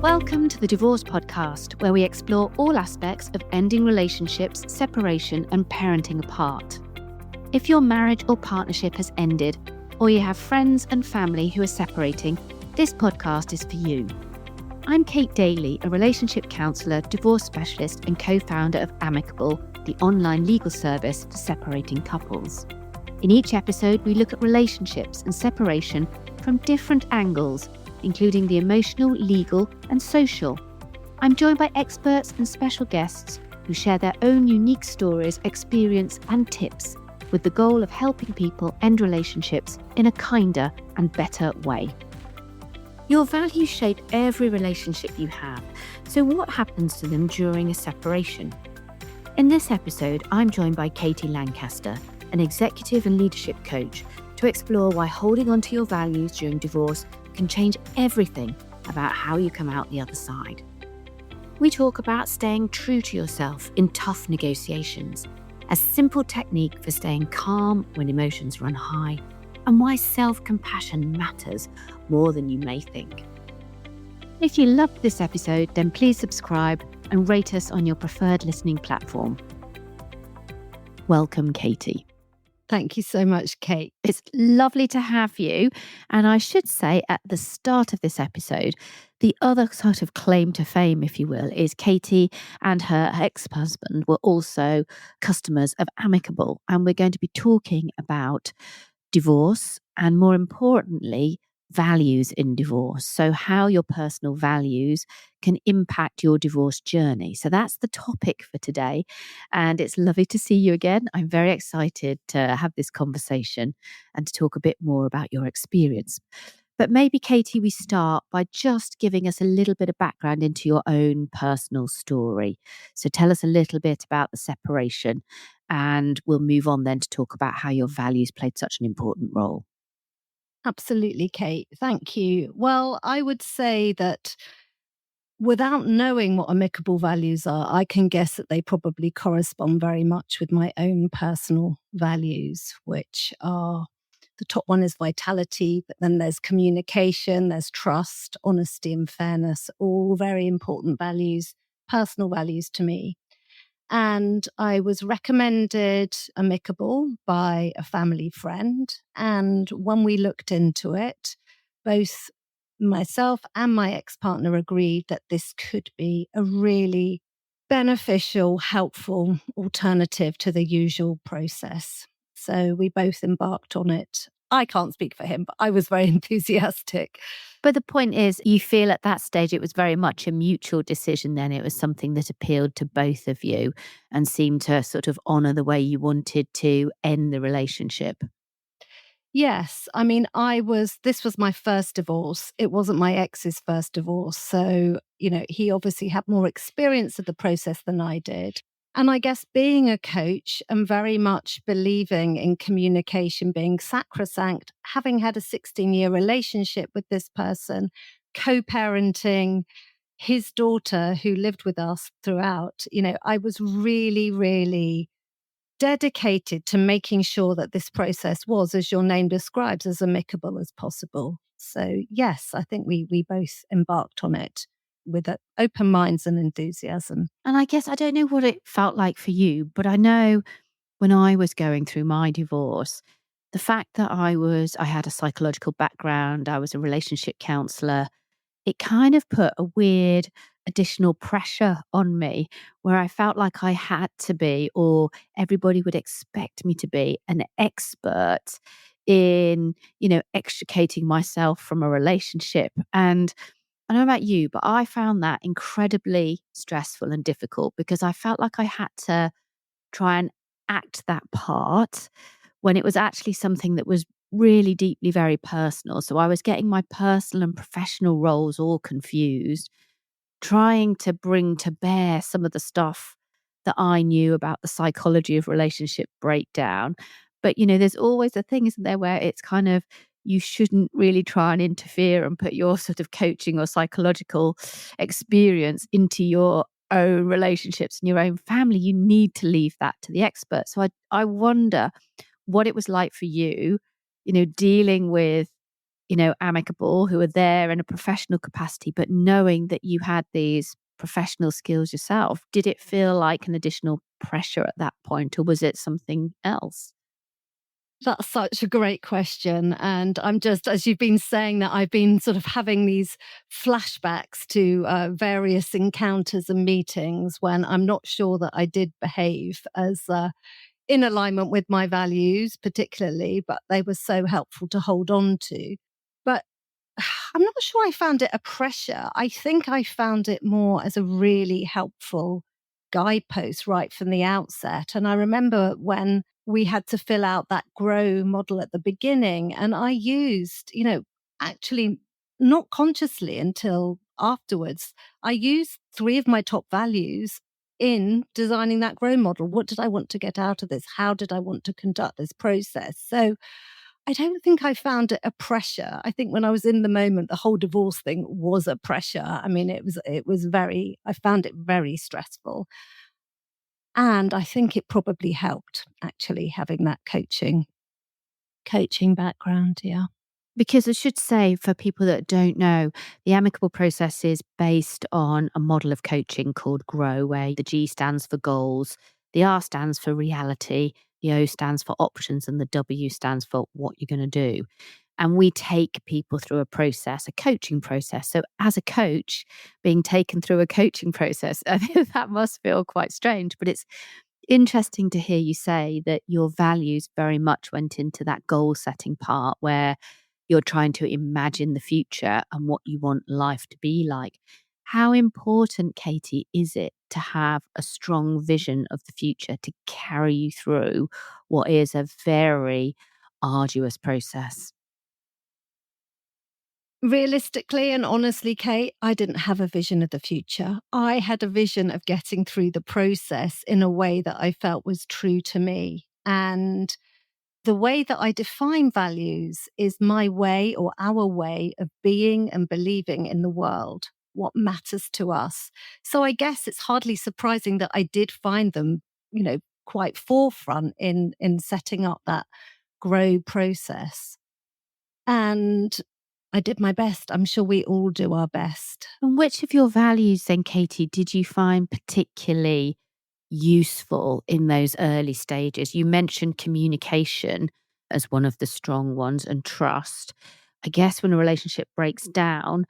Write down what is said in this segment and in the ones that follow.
Welcome to the Divorce Podcast, where we explore all aspects of ending relationships, separation, and parenting apart. If your marriage or partnership has ended, or you have friends and family who are separating, this podcast is for you. I'm Kate Daly, a relationship counsellor, divorce specialist, and co-founder of Amicable, the online legal service for separating couples. In each episode, we look at relationships and separation from different angles, including the emotional, legal, and social. I'm joined by experts and special guests who share their own unique stories, experience, and tips, with the goal of helping people end relationships in a kinder and better way. Your values shape every relationship you have, so what happens to them during a separation? In this episode, I'm joined by Katie Lancaster, an executive and leadership coach, to explore why holding on to your values during divorce can change everything about how you come out the other side. We talk about staying true to yourself in tough negotiations, a simple technique for staying calm when emotions run high, and why self-compassion matters more than you may think. If you loved this episode, then please subscribe and rate us on your preferred listening platform. Welcome, Katie. Thank you so much, Kate. It's lovely to have you. And I should say at the start of this episode, the other sort of claim to fame, if you will, is Katie and her ex-husband were also customers of Amicable. And we're going to be talking about divorce and, more importantly, values in divorce. So how your personal values can impact your divorce journey. So that's the topic for today. And it's lovely to see you again. I'm very excited to have this conversation and to talk a bit more about your experience. But maybe, Katie, we start by just giving us a little bit of background into your own personal story. So tell us a little bit about the separation, and we'll move on then to talk about how your values played such an important role. Absolutely, Kate. Thank you. Well, I would say that without knowing what amicable values are, I can guess that they probably correspond very much with my own personal values, which are the top one is vitality, but then there's communication, there's trust, honesty, and fairness, all very important values, personal values to me. And I was recommended Amicable by a family friend. And when we looked into it, both myself and my ex-partner agreed that this could be a really beneficial, helpful alternative to the usual process. So we both embarked on it. I can't speak for him, but I was very enthusiastic. But the point is, you feel at that stage it was very much a mutual decision then. It was something that appealed to both of you and seemed to sort of honour the way you wanted to end the relationship. Yes. I mean, this was my first divorce. It wasn't my ex's first divorce. So, he obviously had more experience of the process than I did. And I guess being a coach and very much believing in communication being sacrosanct, having had a 16-year relationship with this person, co-parenting his daughter who lived with us throughout, I was really, really dedicated to making sure that this process was, as your name describes, as amicable as possible. So, yes, I think we both embarked on it with open minds and enthusiasm. And I guess I don't know what it felt like for you, but I know when I was going through my divorce, the fact that I had a psychological background, I was a relationship counsellor, it kind of put a weird additional pressure on me where I felt like I had to be, or everybody would expect me to be, an expert in, extricating myself from a relationship. And I don't know about you, but I found that incredibly stressful and difficult because I felt like I had to try and act that part when it was actually something that was really deeply very personal. So I was getting my personal and professional roles all confused, trying to bring to bear some of the stuff that I knew about the psychology of relationship breakdown. But, there's always a thing, isn't there, where it's kind of, you shouldn't really try and interfere and put your sort of coaching or psychological experience into your own relationships and your own family. You need to leave that to the expert. So I wonder what it was like for you, dealing with amicable, who are there in a professional capacity, but knowing that you had these professional skills yourself, did it feel like an additional pressure at that point, or was it something else? That's such a great question. And I'm just, as you've been saying that, I've been sort of having these flashbacks to various encounters and meetings when I'm not sure that I did behave as in alignment with my values, particularly, but they were so helpful to hold on to. But I'm not sure I found it a pressure. I think I found it more as a really helpful guidepost right from the outset. And I remember when we had to fill out that grow model at the beginning, and I used, actually not consciously until afterwards, I used three of my top values in designing that grow model. What did I want to get out of this? How did I want to conduct this process? So I don't think I found it a pressure. I think when I was in the moment, the whole divorce thing was a pressure. I mean, I found it very stressful. And I think it probably helped actually having that coaching background. Yeah. Because I should say, for people that don't know, the amicable process is based on a model of coaching called GROW, where the G stands for goals, the R stands for reality, the O stands for options, and the W stands for what you're going to do. And we take people through a process, a coaching process. So as a coach, being taken through a coaching process, I think that must feel quite strange, but it's interesting to hear you say that your values very much went into that goal setting part where you're trying to imagine the future and what you want life to be like. How important, Katie, is it to have a strong vision of the future to carry you through what is a very arduous process? Realistically and honestly, Kate, I didn't have a vision of the future. I had a vision of getting through the process in a way that I felt was true to me. And the way that I define values is my way or our way of being and believing in the world, what matters to us. So I guess it's hardly surprising that I did find them, quite forefront in setting up that grow process. And I did my best. I'm sure we all do our best. And which of your values then, Katie, did you find particularly useful in those early stages? You mentioned communication as one of the strong ones and trust. I guess when a relationship breaks down,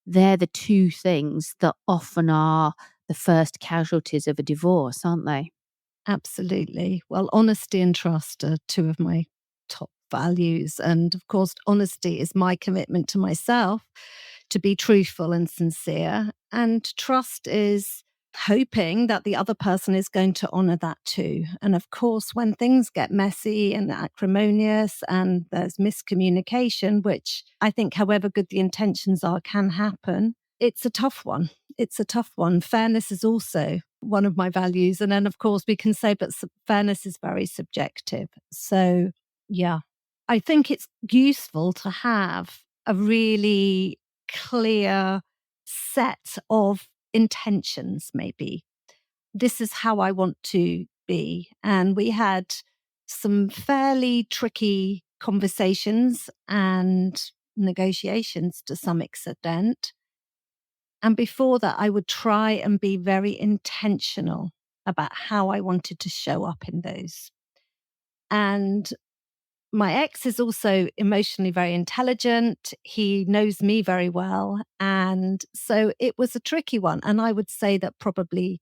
they're the two things that often are the first casualties of a divorce, aren't they? Absolutely. Well, honesty and trust are two of my top values. And of course, honesty is my commitment to myself to be truthful and sincere. And trust is hoping that the other person is going to honor that too. And of course, when things get messy and acrimonious and there's miscommunication, which I think, however good the intentions are, can happen, it's a tough one. It's a tough one. Fairness is also one of my values. And then, of course, we can say, but fairness is very subjective. So, yeah, I think it's useful to have a really clear set of intentions, maybe. This is how I want to be. And we had some fairly tricky conversations and negotiations to some extent. And before that, I would try and be very intentional about how I wanted to show up in those. And my ex is also emotionally very intelligent. He knows me very well. And so it was a tricky one. And I would say that probably,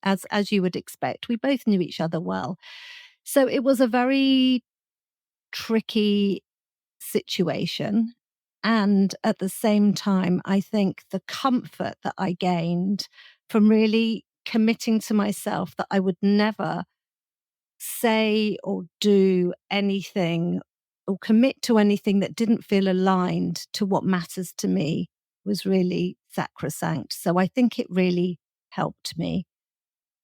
as you would expect, we both knew each other well. So it was a very tricky situation. And at the same time, I think the comfort that I gained from really committing to myself that I would never say or do anything or commit to anything that didn't feel aligned to what matters to me was really sacrosanct. So I think it really helped me.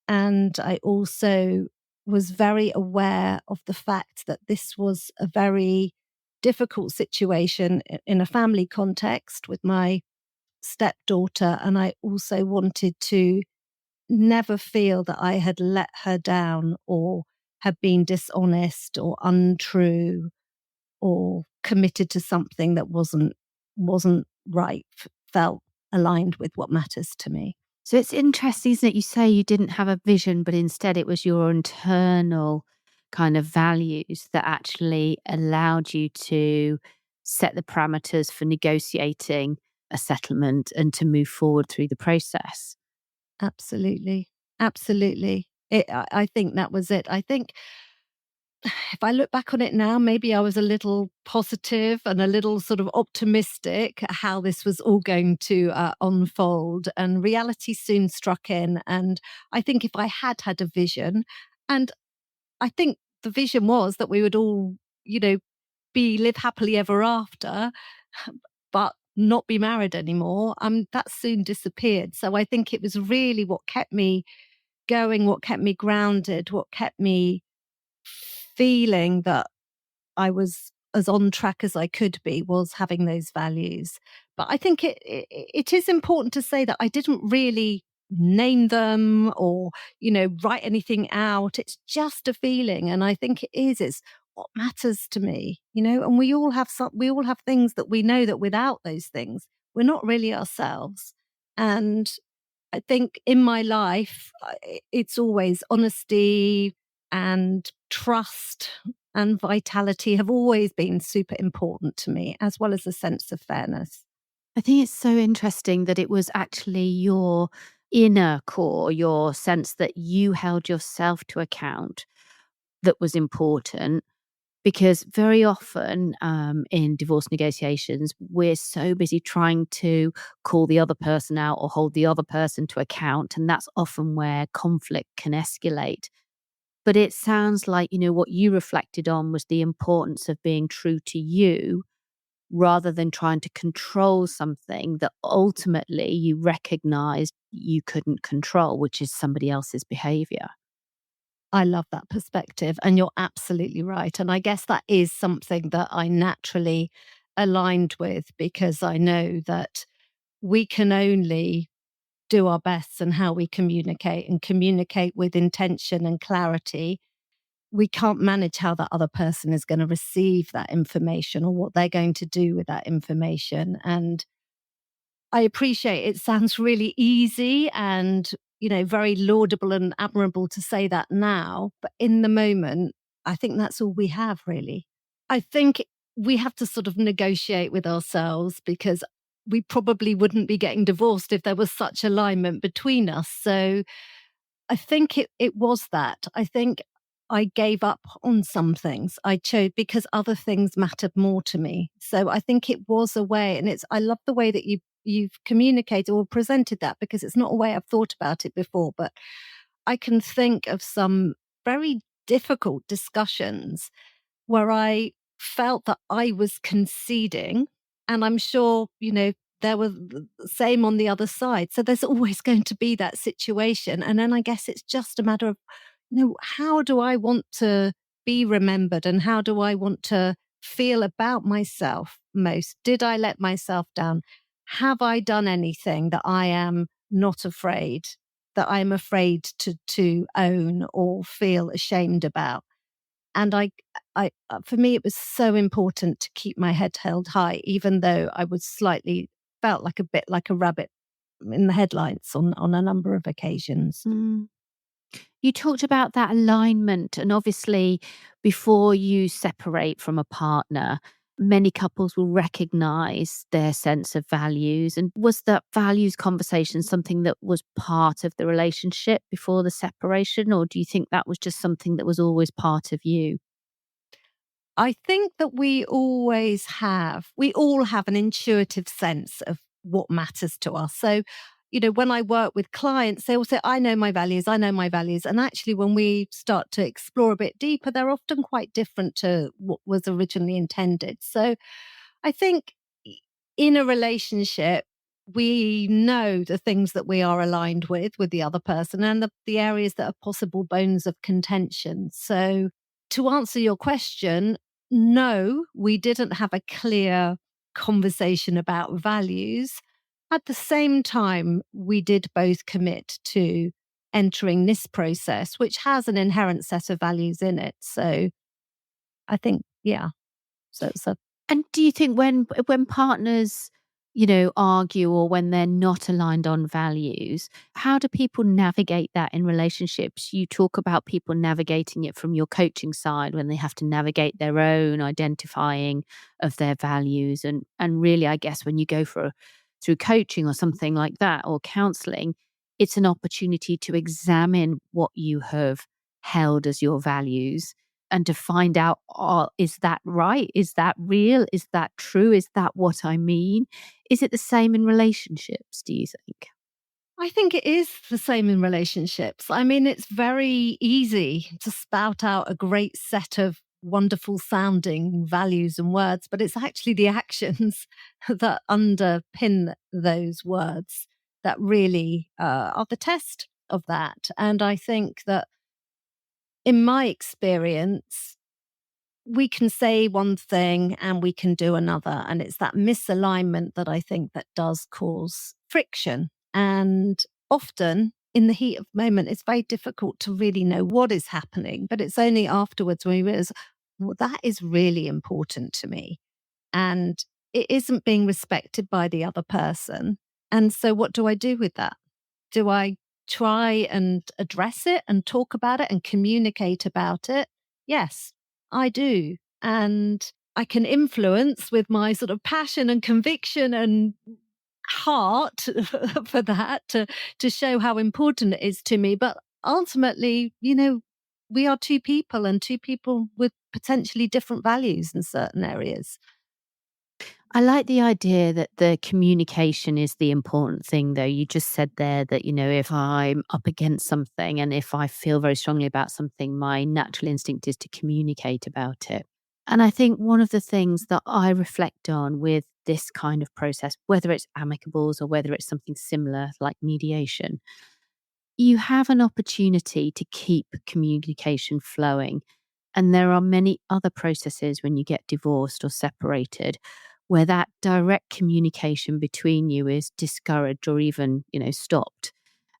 And I also was very aware of the fact that this was a very difficult situation in a family context with my stepdaughter. And I also wanted to never feel that I had let her down or had been dishonest or untrue or committed to something that wasn't right, felt aligned with what matters to me. So it's interesting, isn't it? You say you didn't have a vision, but instead it was your internal kind of values that actually allowed you to set the parameters for negotiating a settlement and to move forward through the process. Absolutely. Absolutely. I think that was it. I think if I look back on it now, maybe I was a little positive and a little sort of optimistic at how this was all going to unfold. And reality soon struck in. And I think if I had had a vision, and I think the vision was that we would all, live happily ever after, but not be married anymore. That soon disappeared. So I think it was really what kept me going, what kept me grounded, what kept me feeling that I was as on track as I could be, was having those values. But I think it is important to say that I didn't really name them or, write anything out. It's just a feeling. And I think it's what matters to me, and we all have things that we know that without those things, we're not really ourselves. And I think in my life, it's always honesty and trust and vitality have always been super important to me, as well as a sense of fairness. I think it's so interesting that it was actually your inner core, your sense that you held yourself to account that was important. Because very often in divorce negotiations, we're so busy trying to call the other person out or hold the other person to account. And that's often where conflict can escalate. But it sounds like, what you reflected on was the importance of being true to you rather than trying to control something that ultimately you recognized you couldn't control, which is somebody else's behavior. I love that perspective. And you're absolutely right. And I guess that is something that I naturally aligned with, because I know that we can only do our best and how we communicate and communicate with intention and clarity. We can't manage how that other person is going to receive that information or what they're going to do with that information. And I appreciate it sounds really easy and, very laudable and admirable to say that now. But in the moment, I think that's all we have, really. I think we have to sort of negotiate with ourselves, because we probably wouldn't be getting divorced if there was such alignment between us. So I think it was that. I think I gave up on some things. I chose because other things mattered more to me. So I think it was a way, and I love the way that you've communicated or presented that, because it's not a way I've thought about it before, but I can think of some very difficult discussions where I felt that I was conceding. And I'm sure, there was the same on the other side. So there's always going to be that situation. And then I guess it's just a matter of, how do I want to be remembered and how do I want to feel about myself most? Did I let myself down? Have I done anything that I am not afraid, that I'm afraid to own or feel ashamed about? And for me, it was so important to keep my head held high, even though I was felt like a bit like a rabbit in the headlights on a number of occasions. Mm. You talked about that alignment, and obviously, before you separate from a partner, many couples will recognize their sense of values. And was that values conversation something that was part of the relationship before the separation, or do you think that was just something that was always part of you? I think that we all have an intuitive sense of what matters to us. So, when I work with clients, they all say, I know my values, I know my values. And actually, when we start to explore a bit deeper, they're often quite different to what was originally intended. So I think in a relationship, we know the things that we are aligned with the other person, and the areas that are possible bones of contention. So to answer your question, no, we didn't have a clear conversation about values. At the same time, we did both commit to entering this process, which has an inherent set of values in it. So I think, yeah, so And do you think when partners, argue or when they're not aligned on values, how do people navigate that in relationships? You talk about people navigating it from your coaching side when they have to navigate their own identifying of their values. And really, I guess when you go through coaching or something like that or counseling, it's an opportunity to examine what you have held as your values and to find out, oh, is that right? Is that real? Is that true? Is that what I mean? Is it the same in relationships, do you think? I think it is the same in relationships. I mean, it's very easy to spout out a great set of wonderful sounding values and words, but it's actually the actions that underpin those words that really are the test of that. And I think that in my experience, we can say one thing and we can do another. And it's that misalignment that I think that does cause friction. And often in the heat of the moment, it's very difficult to really know what is happening. But it's only afterwards when we realize, well, that is really important to me. And it isn't being respected by the other person. And so what do I do with that? Do I try and address it and talk about it and communicate about it? Yes, I do. And I can influence with my sort of passion and conviction and heart for that to show how important it is to me. But ultimately, we are two people and two people with potentially different values in certain areas. I like the idea that the communication is the important thing, though. You just said there that, if I'm up against something and if I feel very strongly about something, my natural instinct is to communicate about it. And I think one of the things that I reflect on with this kind of process, whether it's amicables or whether it's something similar like mediation, you have an opportunity to keep communication flowing. And there are many other processes when you get divorced or separated where that direct communication between you is discouraged or even, stopped.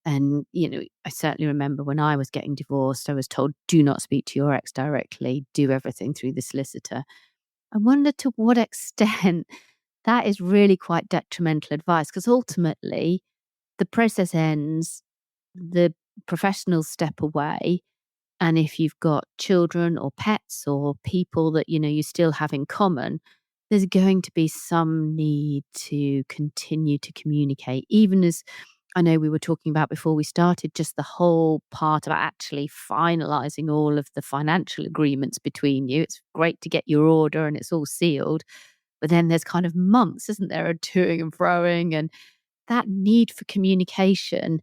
And, I certainly remember when I was getting divorced, I was told, do not speak to your ex directly, do everything through the solicitor. I wonder to what extent that is really quite detrimental advice because ultimately the process ends, the professionals step away, and if you've got children or pets or people that, you still have in common, there's going to be some need to continue to communicate. Even as I know we were talking about before we started, just the whole part of actually finalizing all of the financial agreements between you. It's great to get your order and it's all sealed. But then there's kind of months, isn't there, of toing and froing. And that need for communication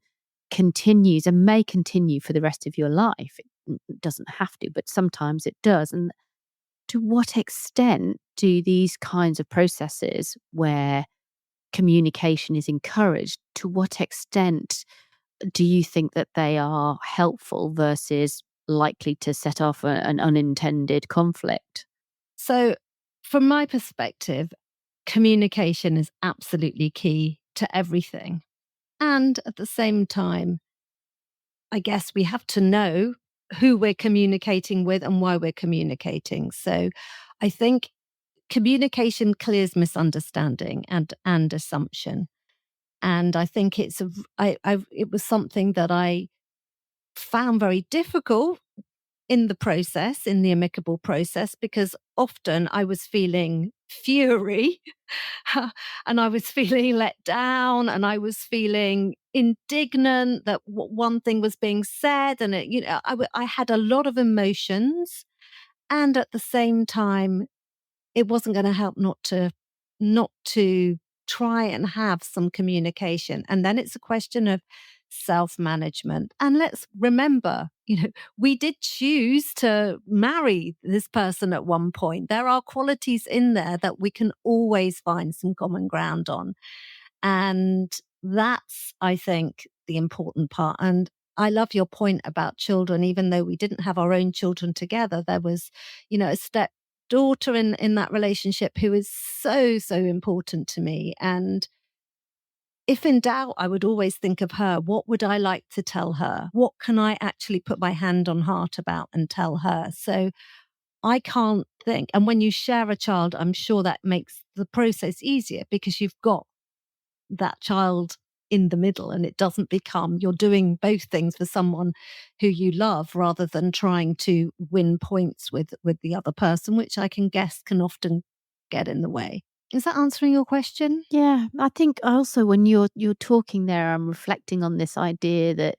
continues and may continue for the rest of your life. It doesn't have to, but sometimes it does. And to what extent do these kinds of processes where communication is encouraged, to what extent do you think that they are helpful versus likely to set off an unintended conflict? So, from my perspective, communication is absolutely key to everything. And at the same time, I guess we have to know who we're communicating with and why we're communicating. So I think communication clears misunderstanding and assumption. And I think it was something that I found very difficult in the process, in the amicable process, because often I was feeling fury and I was feeling let down and I was feeling indignant that one thing was being said. And I had a lot of emotions. And at the same time, it wasn't going to help not to try and have some communication. And then it's a question of self-management. And let's remember, we did choose to marry this person at one point. There are qualities in there that we can always find some common ground on. And that's, I think, the important part. And I love your point about children. Even though we didn't have our own children together, there was, a stepdaughter in that relationship who is so, so important to me. And if in doubt, I would always think of her. What would I like to tell her? What can I actually put my hand on heart about and tell her? So I can't think. And when you share a child, I'm sure that makes the process easier because you've got that child in the middle, and it doesn't become you're doing both things for someone who you love rather than trying to win points with the other person, which I can guess can often get in the way. Is that answering your question? Yeah, I think also when you're talking there, I'm reflecting on this idea that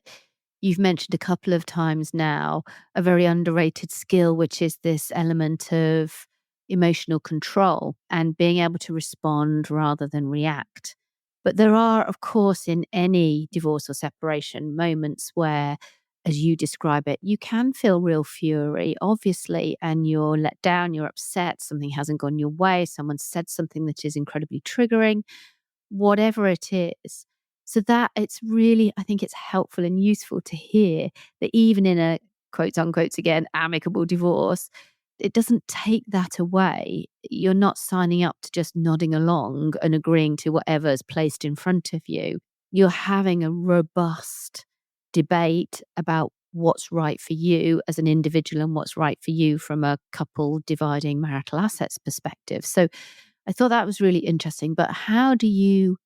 you've mentioned a couple of times now, a very underrated skill, which is this element of emotional control and being able to respond rather than react. But there are, of course, in any divorce or separation, moments where, as you describe it, you can feel real fury, obviously, and you're let down, you're upset, something hasn't gone your way, someone said something that is incredibly triggering, whatever it is. So that it's really, I think it's helpful and useful to hear that even in a quotes unquotes again, amicable divorce, it doesn't take that away. You're not signing up to just nodding along and agreeing to whatever's placed in front of you. You're having a robust debate about what's right for you as an individual and what's right for you from a couple dividing marital assets perspective. So I thought that was really interesting. But how do you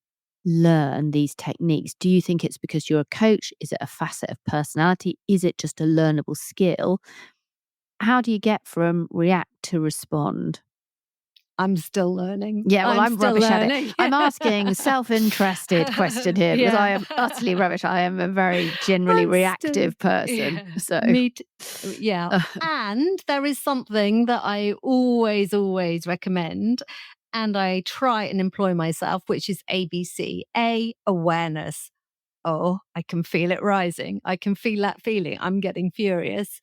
learn these techniques? Do you think it's because you're a coach? Is it a facet of personality? Is it just a learnable skill? How do you get from react to respond? I'm still learning. Yeah, well, I'm I'm still rubbish at it. learning. I'm asking self-interested question here because I Yeah. am utterly rubbish. I am a very generally I'm still, reactive person. yeah, So, yeah. And there is something that I always recommend, and I try and employ myself, which is ABC. A, awareness. Oh, I can feel it rising. I can feel that feeling. I'm getting furious.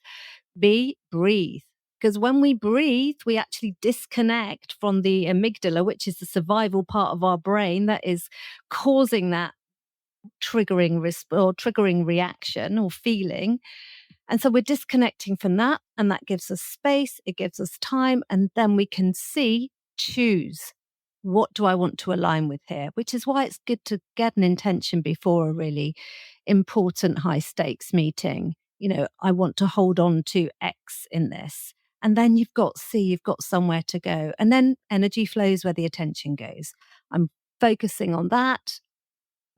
B, breathe. Because when we breathe, we actually disconnect from the amygdala, which is the survival part of our brain that is causing that triggering reaction or feeling. And so we're disconnecting from that, and that gives us space, it gives us time, and then we can choose what do I want to align with here, which is why it's good to get an intention before a really important high stakes meeting. I want to hold on to X in this. And then you've got C, you've got somewhere to go. And then energy flows where the attention goes. I'm focusing on that.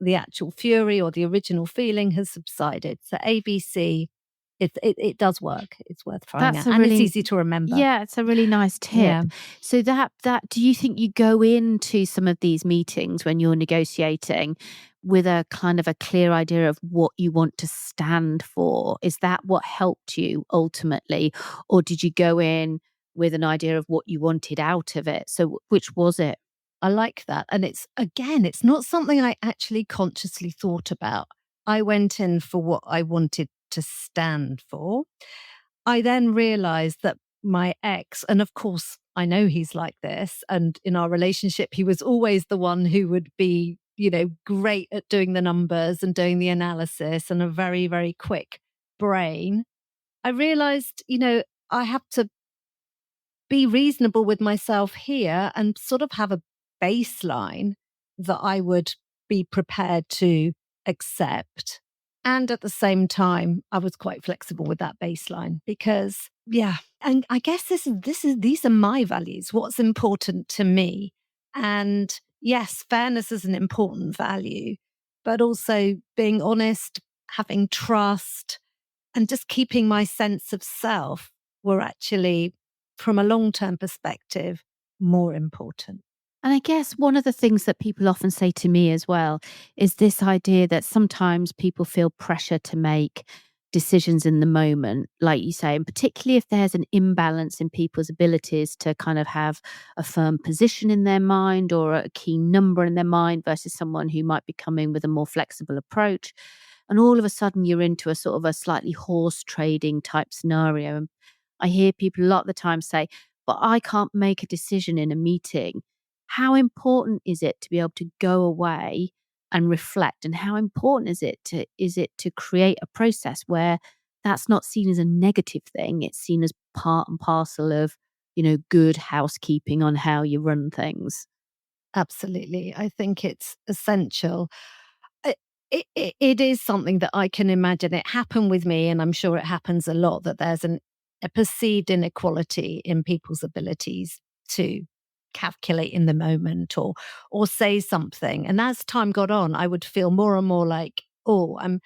The actual fury or the original feeling has subsided. So ABC, it does work. It's worth trying that's out, a and it's really, easy to remember. yeah, it's a really nice tip. Yeah, So that do you think you go into some of these meetings when you're negotiating with a kind of a clear idea of what you want to stand for? Is that what helped you ultimately, or did you go in with an idea of what you wanted out of it? So which was it? I like that. And it's not something I actually consciously thought about. I went in for what I wanted to stand for. I then realized that my ex, and of course, I know he's like this. And in our relationship, he was always the one who would be, great at doing the numbers and doing the analysis and a very, very quick brain. I realized, I have to be reasonable with myself here and sort of have a baseline that I would be prepared to accept. And at the same time, I was quite flexible with that baseline because, yeah. And I guess these are my values, what's important to me. And yes, fairness is an important value, but also being honest, having trust, and just keeping my sense of self were actually, from a long term perspective, more important. And I guess one of the things that people often say to me as well is this idea that sometimes people feel pressure to make decisions in the moment, like you say, and particularly if there's an imbalance in people's abilities to kind of have a firm position in their mind or a key number in their mind versus someone who might be coming with a more flexible approach. And all of a sudden you're into a sort of a slightly horse trading type scenario. And I hear people a lot of the time say, but I can't make a decision in a meeting. How important is it to be able to go away and reflect, and how important is it to create a process where that's not seen as a negative thing, it's seen as part and parcel of good housekeeping on how you run things? Absolutely. I think it's essential. It, it is something that I can imagine. It happened with me, and I'm sure it happens a lot, that there's an a perceived inequality in people's abilities to calculate in the moment or say something. And as time got on, I would feel more and more like, oh, I'm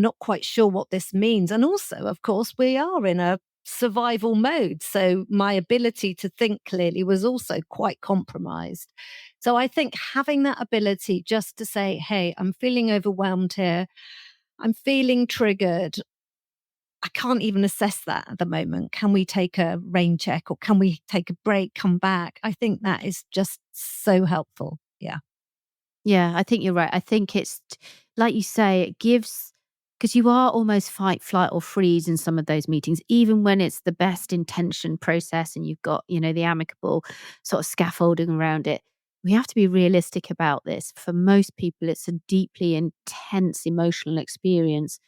not quite sure what this means. And also, of course, we are in a survival mode. So my ability to think clearly was also quite compromised. So I think having that ability just to say, hey, I'm feeling overwhelmed here. I'm feeling triggered. I can't even assess that at the moment. Can we take a rain check or can we take a break, come back? I think that is just so helpful. Yeah. Yeah, I think you're right. I think it's like you say, it gives, because you are almost fight, flight, or freeze in some of those meetings, even when it's the best intention process and you've got, the amicable sort of scaffolding around it. We have to be realistic about this. For most people, it's a deeply intense emotional experience.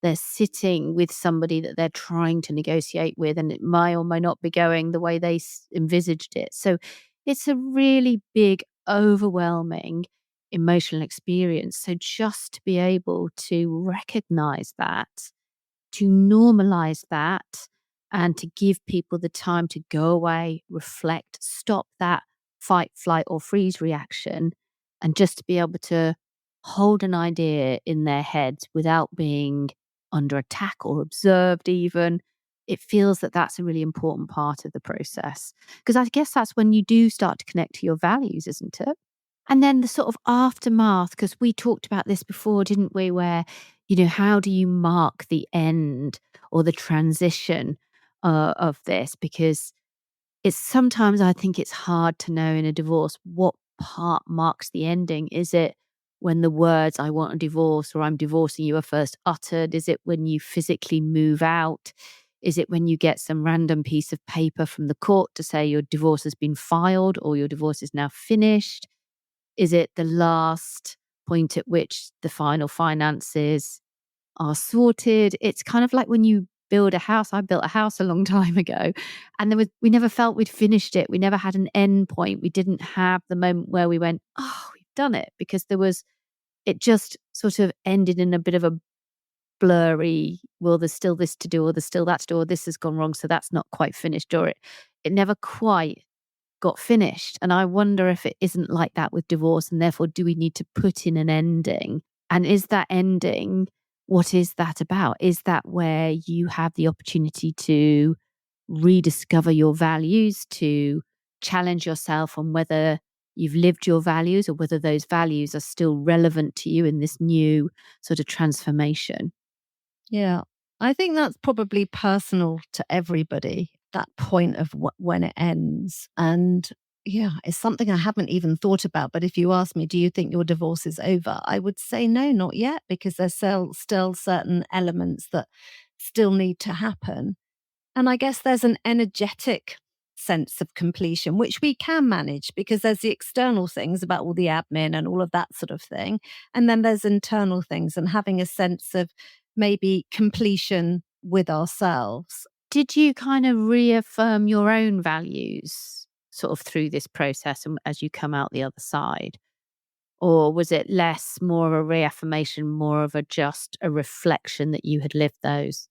They're sitting with somebody that they're trying to negotiate with, and it may or may not be going the way they envisaged it. So it's a really big, overwhelming emotional experience. So just to be able to recognize that, to normalize that, and to give people the time to go away, reflect, stop that fight, flight, or freeze reaction, and just to be able to hold an idea in their heads without being under attack or observed, even. It feels that that's a really important part of the process. Because I guess that's when you do start to connect to your values, isn't it? And then the sort of aftermath, because we talked about this before, didn't we? Where, how do you mark the end or the transition of this? Because it's sometimes, I think it's hard to know in a divorce what part marks the ending. Is it when the words "I want a divorce" or "I'm divorcing you" are first uttered? Is it when you physically move out? Is it when you get some random piece of paper from the court to say your divorce has been filed or your divorce is now finished? Is it the last point at which the final finances are sorted? It's kind of like when you build a house. I built a house a long time ago, and we never felt we'd finished it. We never had an end point. We didn't have the moment where we went, "Oh, we've done it," because it just sort of ended in a bit of a blurry, well, there's still this to do, or there's still that to do, or this has gone wrong, so that's not quite finished, or it never quite got finished. And I wonder if it isn't like that with divorce, and therefore do we need to put in an ending? And is that ending, what is that about? Is that where you have the opportunity to rediscover your values, to challenge yourself on whether you've lived your values or whether those values are still relevant to you in this new sort of transformation? Yeah. I think that's probably personal to everybody, that point of when it ends. And yeah, it's something I haven't even thought about. But if you ask me, do you think your divorce is over? I would say no, not yet, because there's still certain elements that still need to happen. And I guess there's an energetic sense of completion, which we can manage because there's the external things about all the admin and all of that sort of thing. And then there's internal things and having a sense of maybe completion with ourselves. Did you kind of reaffirm your own values sort of through this process and as you come out the other side? Or was it less, more of a reaffirmation, more of just a reflection that you had lived those?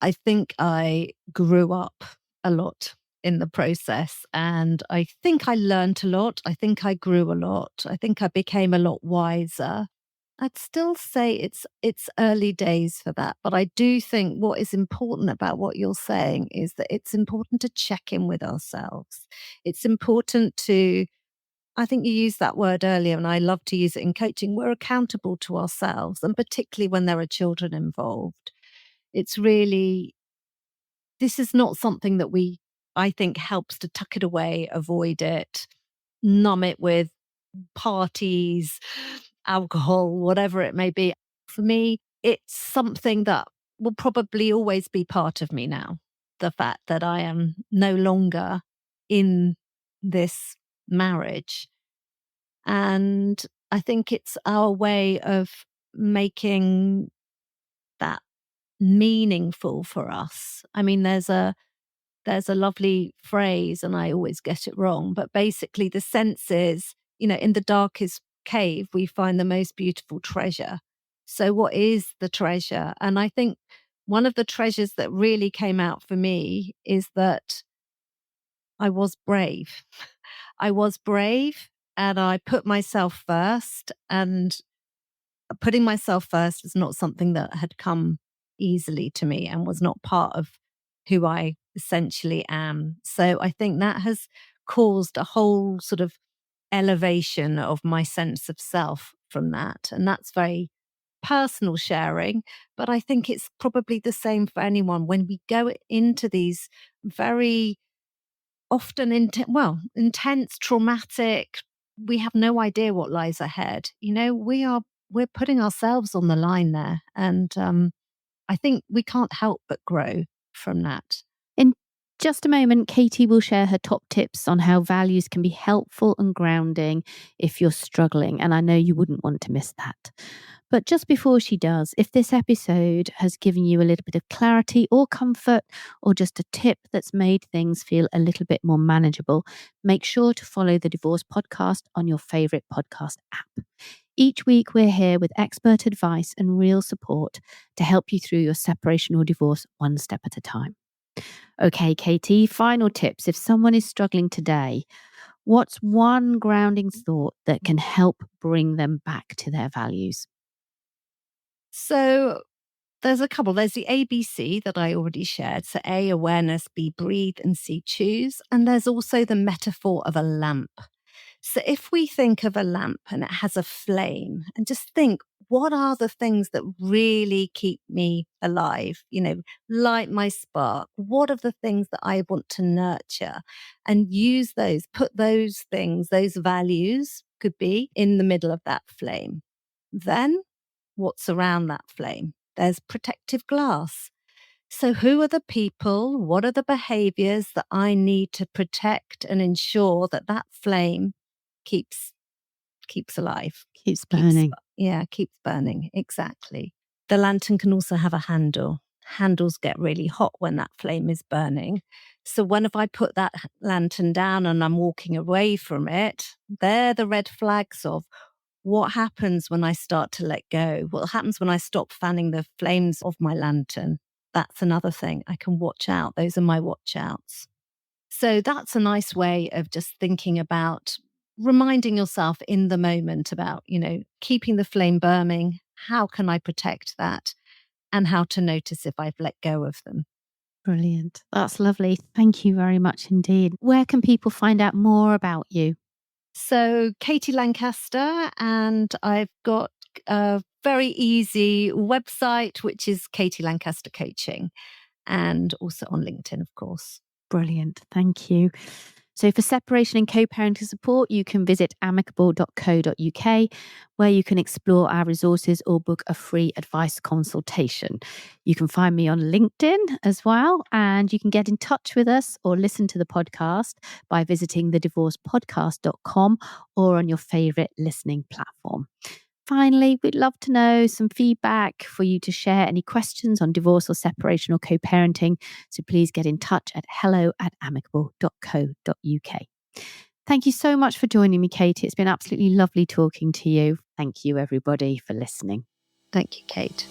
I think I grew up a lot in the process and I think I learned a lot. I think I grew a lot. I think I became a lot wiser. I'd still say it's early days for that, but I do think what is important about what you're saying is that it's important to check in with ourselves. It's important to, I think you used that word earlier, and I love to use it in coaching. We're accountable to ourselves, and particularly when there are children involved. It's really, this is not something that I think helps to tuck it away, avoid it, numb it with parties, alcohol, whatever it may be. For me, it's something that will probably always be part of me now. The fact that I am no longer in this marriage. And I think it's our way of making that meaningful for us. I mean, there's a lovely phrase, and I always get it wrong, but basically the sense is, in the darkest cave, we find the most beautiful treasure. So what is the treasure? And I think one of the treasures that really came out for me is that I was brave. I was brave and I put myself first, and putting myself first is not something that had come easily to me and was not part of who I essentially am. So I think that has caused a whole sort of elevation of my sense of self from that. And that's very personal sharing, but I think it's probably the same for anyone when we go into these very often intense, traumatic, we have no idea what lies ahead. We're putting ourselves on the line there. And I think we can't help but grow from that. In just a moment, Katie will share her top tips on how values can be helpful and grounding if you're struggling. And I know you wouldn't want to miss that. But just before she does, if this episode has given you a little bit of clarity or comfort, or just a tip that's made things feel a little bit more manageable, make sure to follow the Divorce Podcast on your favourite podcast app. Each week, we're here with expert advice and real support to help you through your separation or divorce one step at a time. Okay, Katie, final tips. If someone is struggling today, what's one grounding thought that can help bring them back to their values? So there's a couple. There's the ABC that I already shared. So A, awareness, B, breathe, and C, choose. And there's also the metaphor of a lamp. So if we think of a lamp and it has a flame, and just think, what are the things that really keep me alive? Light my spark. What are the things that I want to nurture? And use those, put those things, those values could be in the middle of that flame. Then what's around that flame? There's protective glass. So who are the people? What are the behaviors that I need to protect and ensure that that flame keeps alive? Keeps burning. Keeps burning. Exactly. The lantern can also have a handle. Handles get really hot when that flame is burning. So when if I put that lantern down and I'm walking away from it, they're the red flags of what happens when I start to let go? What happens when I stop fanning the flames of my lantern? That's another thing I can watch out. Those are my watch outs. So that's a nice way of just thinking about reminding yourself in the moment about, keeping the flame burning. How can I protect that? And how to notice if I've let go of them. Brilliant. That's lovely. Thank you very much indeed. Where can people find out more about you? So Katie Lancaster, and I've got a very easy website, which is Katie Lancaster Coaching, and also on LinkedIn, of course. Brilliant. Thank you. So for separation and co-parenting support, you can visit amicable.co.uk, where you can explore our resources or book a free advice consultation. You can find me on LinkedIn as well, and you can get in touch with us or listen to the podcast by visiting thedivorcepodcast.com or on your favourite listening platform. Finally, we'd love to know some feedback for you to share any questions on divorce or separation or co-parenting. So please get in touch at hello@amicable.co.uk. Thank you so much for joining me, Katie. It's been absolutely lovely talking to you. Thank you, everybody, for listening. Thank you, Kate.